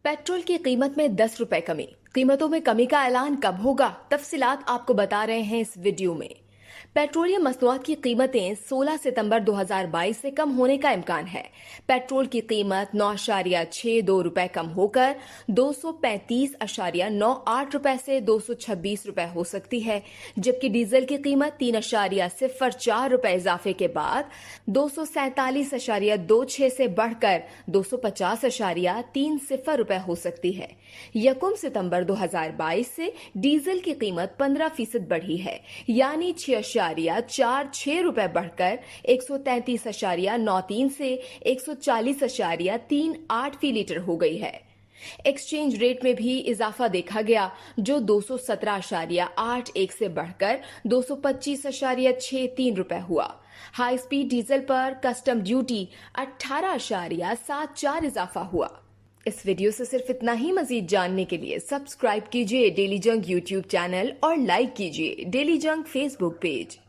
Petrol की कीमत में 10 रुपए कमी। कीमतों में कमी का ऐलान कब होगा, तफसीलात आपको बता रहे हैं इस वीडियो में। पेट्रोलियम मसनूआत की कीमतें 16 सितंबर 2022 से कम होने का इम्कान है। पेट्रोल की कीमत 9.62 रुपए कम होकर 235.98 रुपए से 226 रुपए हो सकती है, जबकि डीजल की कीमत 3.04 रुपए इजाफे के बाद 247.26 से बढ़कर 250.30 रुपए हो सकती है। यकम सितंबर 2022 से डीजल की कीमत 15% बढ़ी है, यानी 6.46 रुपए बढ़कर 133.93 से 140.38 फी लीटर हो गई है। एक्सचेंज रेट में भी इजाफा देखा गया, जो 217.81 से बढ़कर 225.63 रुपए हुआ। हाई स्पीड डीजल पर कस्टम ड्यूटी 18.74 इजाफा हुआ। इस वीडियो से सिर्फ इतना ही। मजीद जानने के लिए सब्सक्राइब कीजिए डेली जंग यूट्यूब चैनल और लाइक कीजिए डेली जंग फेसबुक पेज।